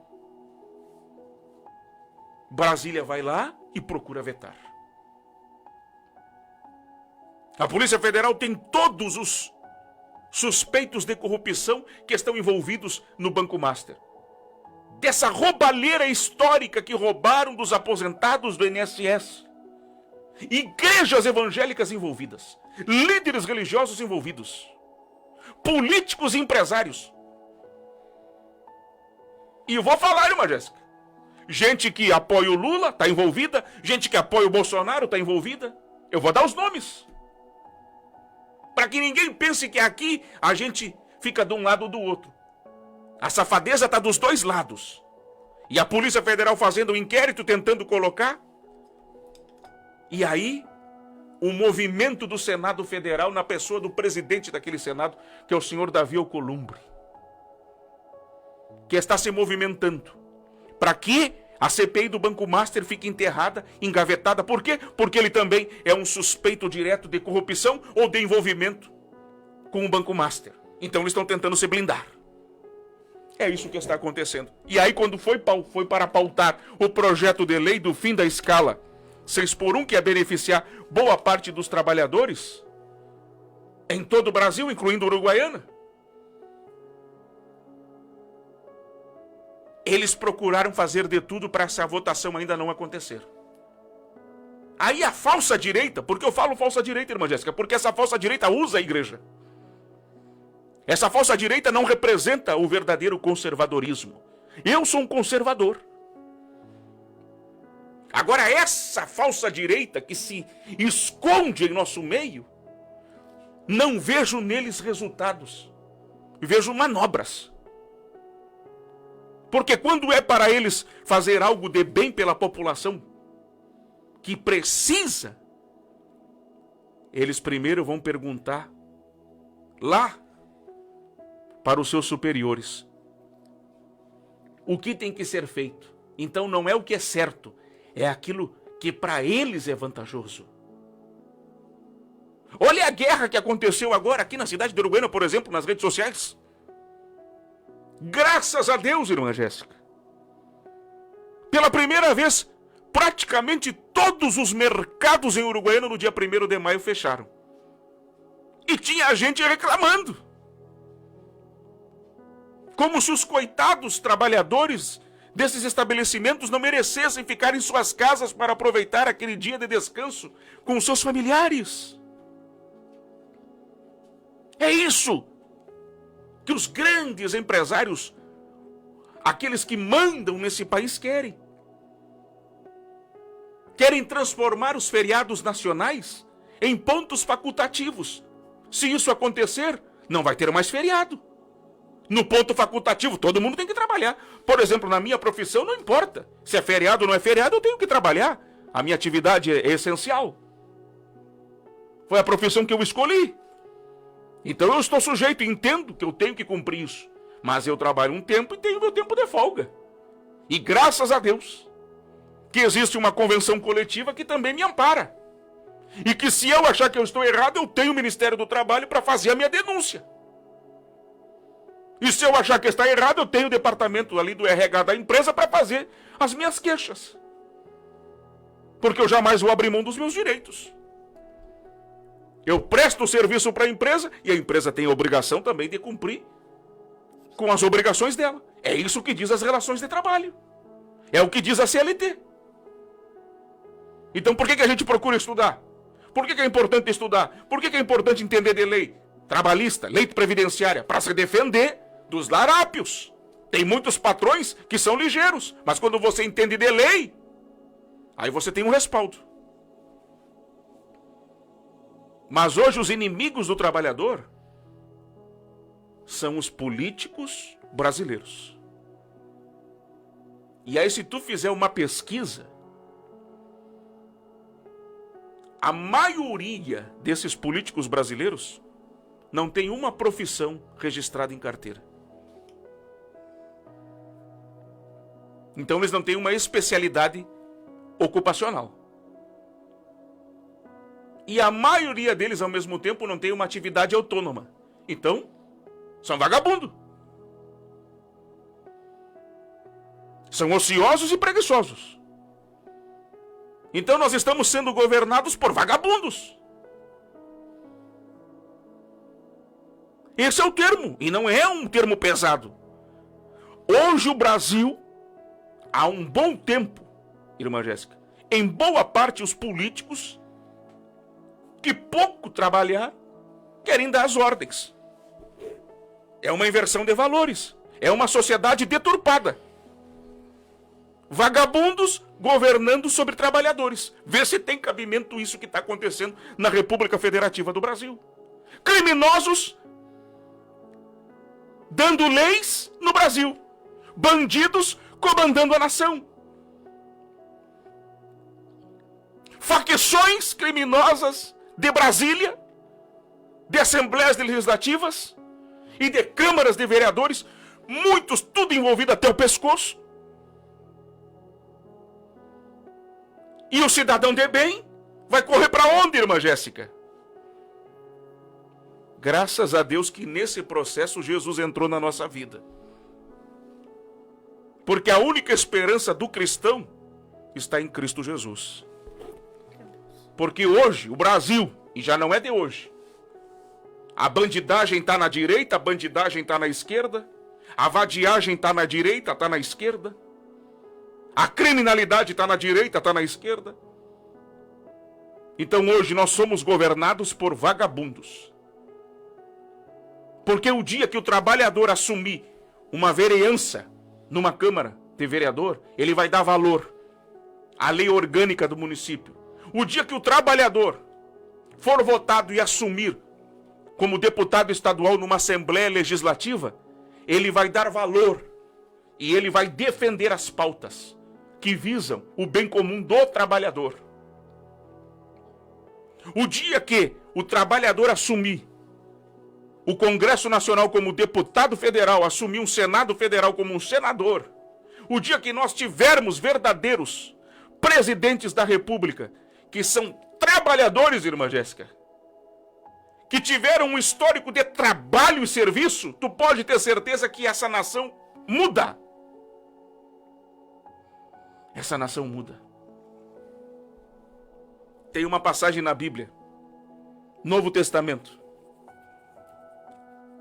Brasília vai lá e procura vetar. A Polícia Federal tem todos os suspeitos de corrupção que estão envolvidos no Banco Master. Dessa roubalheira histórica que roubaram dos aposentados do INSS. Igrejas evangélicas envolvidas. Líderes religiosos envolvidos. Políticos e empresários. E vou falar, irmã Jéssica. Gente que apoia o Lula está envolvida. Gente que apoia o Bolsonaro está envolvida. Eu vou dar os nomes. Para que ninguém pense que aqui a gente fica de um lado ou do outro. A safadeza está dos dois lados. E a Polícia Federal fazendo um inquérito, tentando colocar. E aí, o movimento do Senado Federal, na pessoa do presidente daquele Senado, que é o senhor Davi Alcolumbre, que está se movimentando para que a CPI do Banco Master fique enterrada, engavetada. Por quê? Porque ele também é um suspeito direto de corrupção ou de envolvimento com o Banco Master. Então eles estão tentando se blindar. É isso que está acontecendo. E aí quando foi para pautar o projeto de lei do fim da escala 6x1, que ia beneficiar boa parte dos trabalhadores em todo o Brasil, incluindo Uruguaiana, eles procuraram fazer de tudo para essa votação ainda não acontecer. Aí a falsa direita, porque eu falo falsa direita, irmã Jéssica, porque essa falsa direita usa a igreja. Essa falsa direita não representa o verdadeiro conservadorismo. Eu sou um conservador. Agora essa falsa direita que se esconde em nosso meio, não vejo neles resultados. Vejo manobras. Porque quando é para eles fazer algo de bem pela população que precisa, eles primeiro vão perguntar lá para os seus superiores o que tem que ser feito. Então não é o que é certo, é aquilo que para eles é vantajoso. Olha a guerra que aconteceu agora aqui na cidade de Uruguaiana, por exemplo, nas redes sociais. Graças a Deus, irmã Jéssica. Pela primeira vez, praticamente todos os mercados em Uruguaiana no dia 1º de maio fecharam. E tinha gente reclamando. Como se os coitados trabalhadores desses estabelecimentos não merecessem ficar em suas casas para aproveitar aquele dia de descanso com os seus familiares. É isso que os grandes empresários, aqueles que mandam nesse país, querem. Querem transformar os feriados nacionais em pontos facultativos. Se isso acontecer, não vai ter mais feriado. No ponto facultativo, todo mundo tem que trabalhar. Por exemplo, na minha profissão, não importa. Se é feriado ou não é feriado, eu tenho que trabalhar. A minha atividade é essencial. Foi a profissão que eu escolhi. Então eu estou sujeito, entendo que eu tenho que cumprir isso. Mas eu trabalho um tempo e tenho meu tempo de folga. E graças a Deus que existe uma convenção coletiva que também me ampara. E que se eu achar que eu estou errado, eu tenho o Ministério do Trabalho para fazer a minha denúncia. E se eu achar que está errado, eu tenho o departamento ali do RH da empresa para fazer as minhas queixas. Porque eu jamais vou abrir mão dos meus direitos. Eu presto o serviço para a empresa e a empresa tem a obrigação também de cumprir com as obrigações dela. É isso que diz as relações de trabalho. É o que diz a CLT. Então por que a gente procura estudar? Por que é importante estudar? Por que é importante entender de lei trabalhista, lei previdenciária? Para se defender dos larápios. Tem muitos patrões que são ligeiros, mas quando você entende de lei, aí você tem um respaldo. Mas hoje os inimigos do trabalhador são os políticos brasileiros. E aí, se tu fizer uma pesquisa, a maioria desses políticos brasileiros não tem uma profissão registrada em carteira. Então eles não têm uma especialidade ocupacional. E a maioria deles, ao mesmo tempo, não tem uma atividade autônoma. Então, são vagabundos. São ociosos e preguiçosos. Então nós estamos sendo governados por vagabundos. Esse é o termo, e não é um termo pesado. Hoje o Brasil, há um bom tempo, irmã Jéssica, em boa parte os políticos que pouco trabalhar querem dar as ordens. É uma inversão de valores. É uma sociedade deturpada. Vagabundos governando sobre trabalhadores. Vê se tem cabimento isso que está acontecendo na República Federativa do Brasil. Criminosos dando leis no Brasil. Bandidos comandando a nação. Facções criminosas de Brasília, de assembleias legislativas e de câmaras de vereadores, muitos tudo envolvido até o pescoço. E o cidadão de bem vai correr para onde, irmã Jéssica? Graças a Deus que nesse processo Jesus entrou na nossa vida. Porque a única esperança do cristão está em Cristo Jesus. Porque hoje, o Brasil, e já não é de hoje, a bandidagem está na direita, a bandidagem está na esquerda, a vadiagem está na direita, está na esquerda, a criminalidade está na direita, está na esquerda. Então hoje nós somos governados por vagabundos. Porque o dia que o trabalhador assumir uma vereança numa Câmara de Vereador, ele vai dar valor à lei orgânica do município. O dia que o trabalhador for votado e assumir como deputado estadual numa Assembleia Legislativa, ele vai dar valor e ele vai defender as pautas que visam o bem comum do trabalhador. O dia que o trabalhador assumir o Congresso Nacional como deputado federal, assumir um Senado Federal como um senador, o dia que nós tivermos verdadeiros presidentes da República, que são trabalhadores, irmã Jéssica, que tiveram um histórico de trabalho e serviço, tu pode ter certeza que essa nação muda. Essa nação muda. Tem uma passagem na Bíblia, Novo Testamento.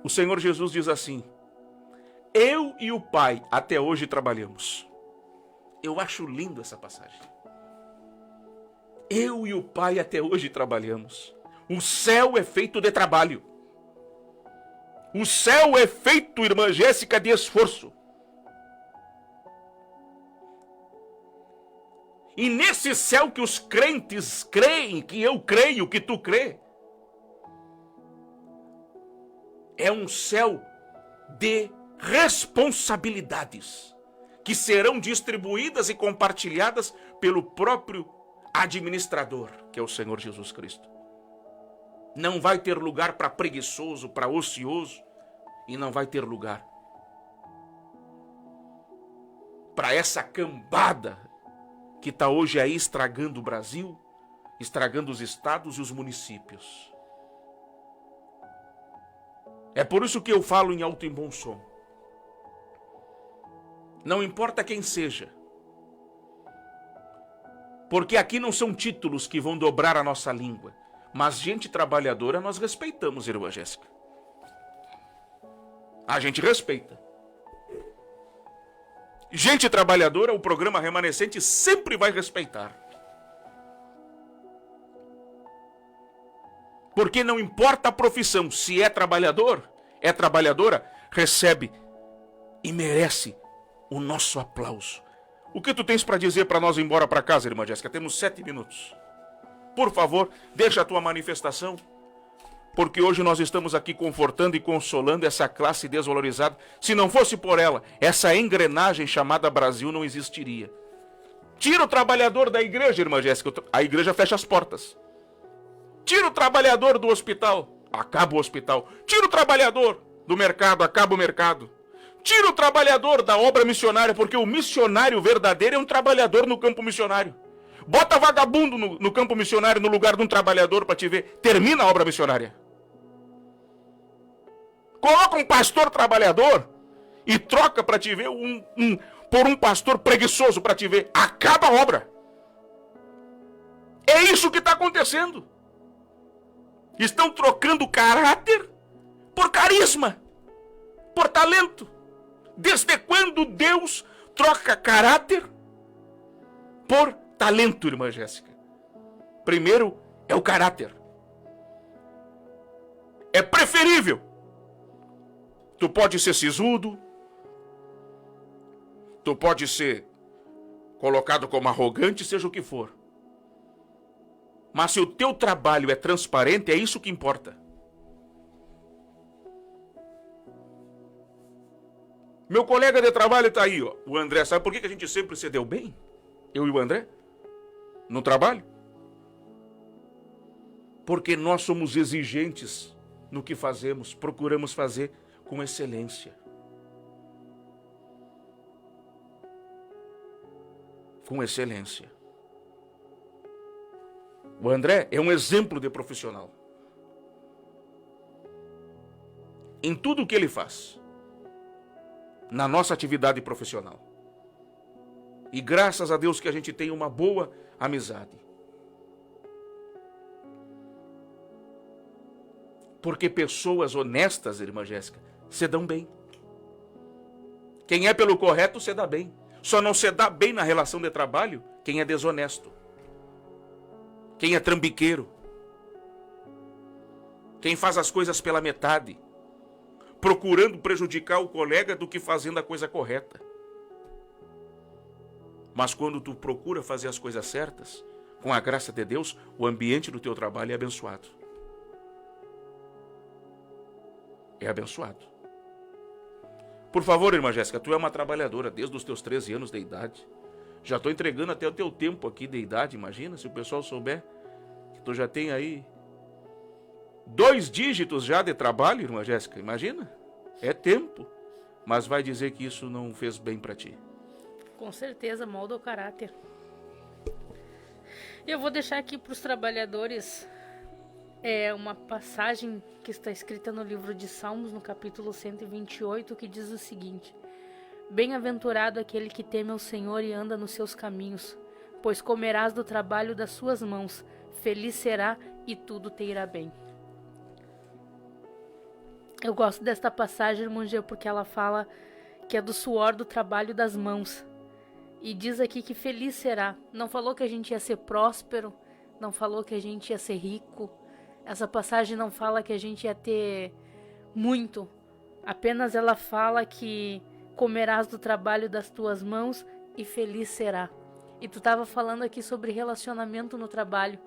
O Senhor Jesus diz assim: eu e o Pai até hoje trabalhamos. Eu acho lindo essa passagem. Eu e o Pai até hoje trabalhamos. O céu é feito de trabalho. O céu é feito, irmã Jéssica, de esforço. E nesse céu que os crentes creem, que eu creio, que tu crê, é um céu de responsabilidades que serão distribuídas e compartilhadas pelo próprio administrador, que é o Senhor Jesus Cristo. Não vai ter lugar para preguiçoso, para ocioso, e não vai ter lugar para essa cambada que está hoje aí estragando o Brasil, estragando os estados e os municípios. É por isso que eu falo em alto e bom som. Não importa quem seja, porque aqui não são títulos que vão dobrar a nossa língua, mas gente trabalhadora nós respeitamos, irmã Jéssica. A gente respeita. Gente trabalhadora, o programa remanescente sempre vai respeitar. Porque não importa a profissão, se é trabalhador, é trabalhadora, recebe e merece o nosso aplauso. O que tu tens para dizer para nós ir embora para casa, irmã Jéssica? Temos 7 minutos. Por favor, deixa a tua manifestação, porque hoje nós estamos aqui confortando e consolando essa classe desvalorizada. Se não fosse por ela, essa engrenagem chamada Brasil não existiria. Tira o trabalhador da igreja, irmã Jéssica, a igreja fecha as portas. Tira o trabalhador do hospital, acaba o hospital. Tira o trabalhador do mercado, acaba o mercado. Tira o trabalhador da obra missionária, porque o missionário verdadeiro é um trabalhador no campo missionário. Bota vagabundo no campo missionário no lugar de um trabalhador para te ver. Termina a obra missionária. Coloca um pastor trabalhador e troca para te ver por um pastor preguiçoso para te ver. Acaba a obra. É isso que está acontecendo. Estão trocando caráter por carisma, por talento. Desde quando Deus troca caráter por talento, irmã Jéssica? Primeiro é o caráter. É preferível. Tu pode ser sisudo, tu pode ser colocado como arrogante, seja o que for. Mas se o teu trabalho é transparente, é isso que importa. Meu colega de trabalho está aí, ó, o André. Sabe por que a gente sempre se deu bem? Eu e o André? No trabalho? Porque nós somos exigentes no que fazemos, procuramos fazer com excelência. Com excelência. O André é um exemplo de profissional. Em tudo o que ele faz. Na nossa atividade profissional. E graças a Deus que a gente tem uma boa amizade. Porque pessoas honestas, irmã Jéssica, se dão bem. Quem é pelo correto se dá bem. Só não se dá bem na relação de trabalho quem é desonesto. Quem é trambiqueiro. Quem faz as coisas pela metade. Procurando prejudicar o colega do que fazendo a coisa correta. Mas quando tu procura fazer as coisas certas, com a graça de Deus, o ambiente do teu trabalho é abençoado. É abençoado. Por favor, irmã Jéssica, tu é uma trabalhadora desde os teus 13 anos de idade. Já estou entregando até o teu tempo aqui de idade, imagina, se o pessoal souber que tu já tem aí 2 dígitos já de trabalho, irmã Jéssica, imagina. É tempo, mas vai dizer que isso não fez bem para ti. Com certeza, molda o caráter. Eu vou deixar aqui para os trabalhadores uma passagem que está escrita no livro de Salmos, no capítulo 128, que diz o seguinte: Bem-aventurado aquele que teme ao Senhor e anda nos seus caminhos, pois comerás do trabalho das suas mãos, feliz será e tudo te irá bem. Eu gosto desta passagem, irmão Gê, porque ela fala que é do suor do trabalho das mãos. E diz aqui que feliz será. Não falou que a gente ia ser próspero, não falou que a gente ia ser rico. Essa passagem não fala que a gente ia ter muito. Apenas ela fala que comerás do trabalho das tuas mãos e feliz será. E tu estava falando aqui sobre relacionamento no trabalho.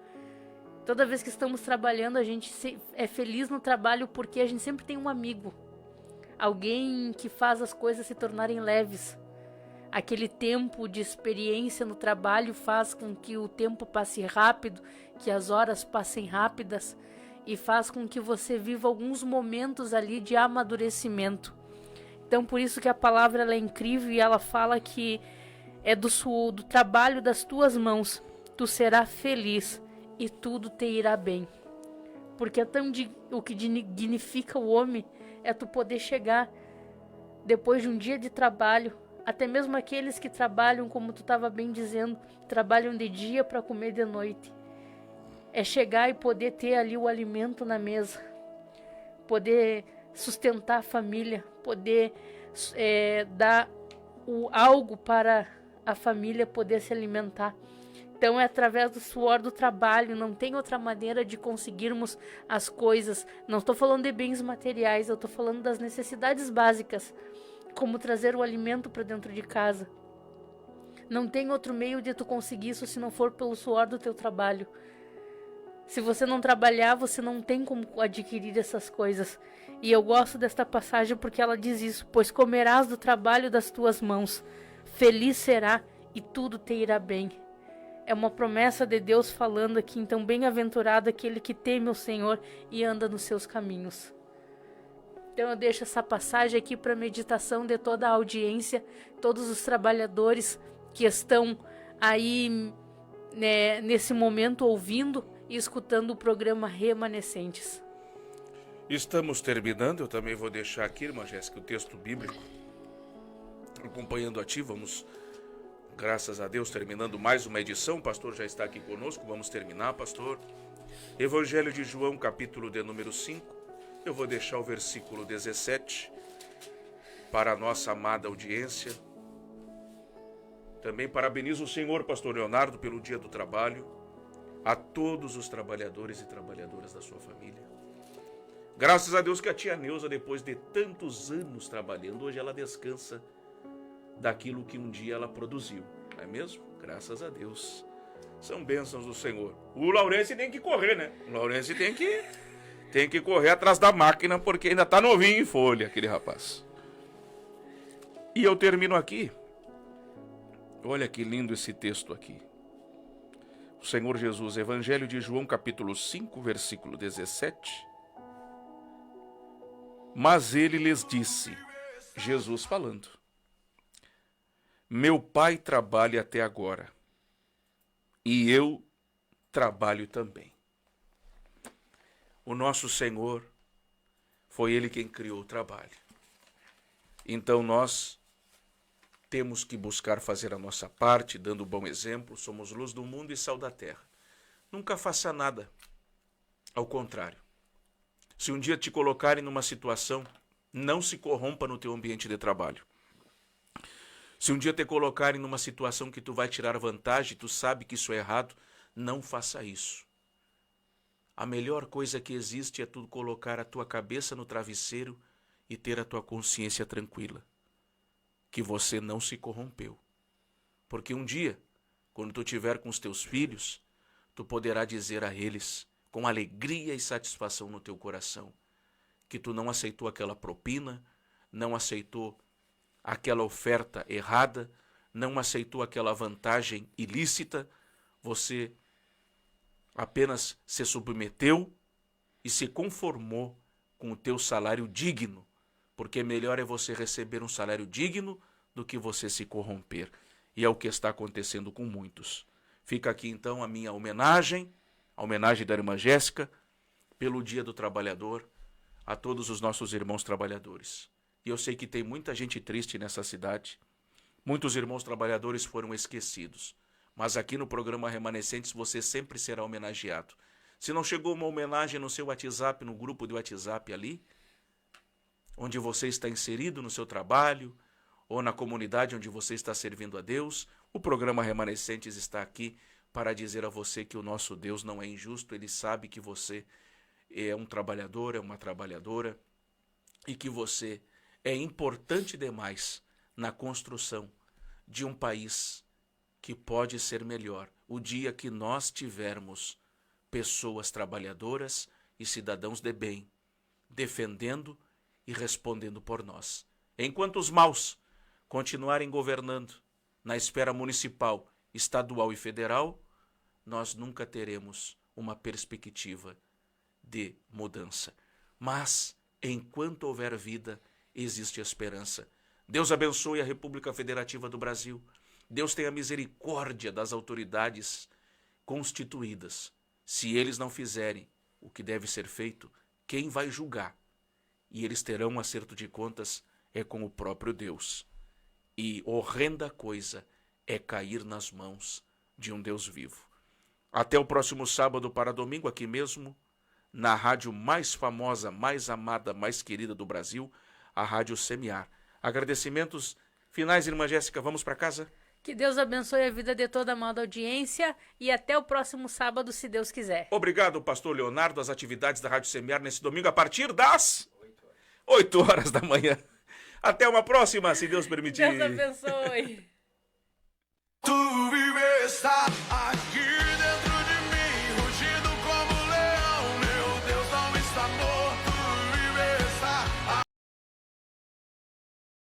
Toda vez que estamos trabalhando, a gente é feliz no trabalho porque a gente sempre tem um amigo. Alguém que faz as coisas se tornarem leves. Aquele tempo de experiência no trabalho faz com que o tempo passe rápido, que as horas passem rápidas e faz com que você viva alguns momentos ali de amadurecimento. Então, por isso que a palavra ela é incrível e ela fala que é do trabalho das tuas mãos, tu serás feliz e tudo te irá bem. Porque o que dignifica o homem é tu poder chegar depois de um dia de trabalho. Até mesmo aqueles que trabalham, como tu estava bem dizendo, trabalham de dia para comer de noite. É chegar e poder ter ali o alimento na mesa. Poder sustentar a família. Poder dar algo para a família poder se alimentar. Então é através do suor do trabalho, não tem outra maneira de conseguirmos as coisas. Não estou falando de bens materiais, eu estou falando das necessidades básicas, como trazer o alimento para dentro de casa. Não tem outro meio de tu conseguir isso se não for pelo suor do teu trabalho. Se você não trabalhar, você não tem como adquirir essas coisas. E eu gosto desta passagem porque ela diz isso: pois comerás do trabalho das tuas mãos, feliz será e tudo te irá bem. É uma promessa de Deus falando aqui, então bem-aventurado aquele que teme o Senhor e anda nos seus caminhos. Então eu deixo essa passagem aqui para meditação de toda a audiência, todos os trabalhadores que estão aí, né, nesse momento ouvindo e escutando o programa Remanescentes. Estamos terminando, eu também vou deixar aqui, irmã Jéssica, o texto bíblico. Acompanhando a ti, vamos, graças a Deus, terminando mais uma edição. O pastor já está aqui conosco, vamos terminar, pastor. Evangelho de João, capítulo de número 5. Eu vou deixar o versículo 17 para a nossa amada audiência. Também parabenizo o senhor, pastor Leonardo, pelo dia do trabalho, a todos os trabalhadores e trabalhadoras da sua família. Graças a Deus que a tia Neuza, depois de tantos anos trabalhando, hoje ela descansa daquilo que um dia ela produziu, não é mesmo? Graças a Deus. São bênçãos do Senhor. O Laurence tem que correr, né? O Laurence tem que correr atrás da máquina, porque ainda está novinho em folha, aquele rapaz. E eu termino aqui. Olha que lindo esse texto aqui. O Senhor Jesus, Evangelho de João, capítulo 5, versículo 17. Mas ele lhes disse, Jesus falando, meu Pai trabalha até agora, e eu trabalho também. O nosso Senhor, foi Ele quem criou o trabalho. Então nós temos que buscar fazer a nossa parte, dando bom exemplo, somos luz do mundo e sal da terra. Nunca faça nada, ao contrário. Se um dia te colocarem numa situação, não se corrompa no teu ambiente de trabalho. Se um dia te colocarem numa situação que tu vai tirar vantagem, tu sabe que isso é errado, não faça isso. A melhor coisa que existe é tu colocar a tua cabeça no travesseiro e ter a tua consciência tranquila. Que você não se corrompeu. Porque um dia, quando tu estiver com os teus filhos, tu poderá dizer a eles, com alegria e satisfação no teu coração, que tu não aceitou aquela propina, não aceitou aquela oferta errada, não aceitou aquela vantagem ilícita, você apenas se submeteu e se conformou com o teu salário digno, porque melhor é você receber um salário digno do que você se corromper. E é o que está acontecendo com muitos. Fica aqui então a minha homenagem, a homenagem da irmã Jéssica, pelo Dia do Trabalhador, a todos os nossos irmãos trabalhadores. E eu sei que tem muita gente triste nessa cidade, muitos irmãos trabalhadores foram esquecidos, mas aqui no programa Remanescentes você sempre será homenageado. Se não chegou uma homenagem no seu WhatsApp, no grupo de WhatsApp ali, onde você está inserido no seu trabalho, ou na comunidade onde você está servindo a Deus, o programa Remanescentes está aqui para dizer a você que o nosso Deus não é injusto, Ele sabe que você é um trabalhador, é uma trabalhadora, e que você é importante demais na construção de um país que pode ser melhor. O dia que nós tivermos pessoas trabalhadoras e cidadãos de bem, defendendo e respondendo por nós. Enquanto os maus continuarem governando na esfera municipal, estadual e federal, nós nunca teremos uma perspectiva de mudança. Mas, enquanto houver vida, existe esperança. Deus abençoe a República Federativa do Brasil. Deus tenha misericórdia das autoridades constituídas. Se eles não fizerem o que deve ser feito, quem vai julgar? E eles terão um acerto de contas é com o próprio Deus. E horrenda coisa é cair nas mãos de um Deus vivo. Até o próximo sábado para domingo, aqui mesmo, na rádio mais famosa, mais amada, mais querida do Brasil, a Rádio Semear. Agradecimentos Finais, irmã Jéssica, vamos para casa? Que Deus abençoe a vida de toda a amada audiência e até o próximo sábado, se Deus quiser. Obrigado, pastor Leonardo. As atividades da Rádio Semear nesse domingo a partir das 8 horas da manhã. Até uma próxima, se Deus permitir. Deus abençoe.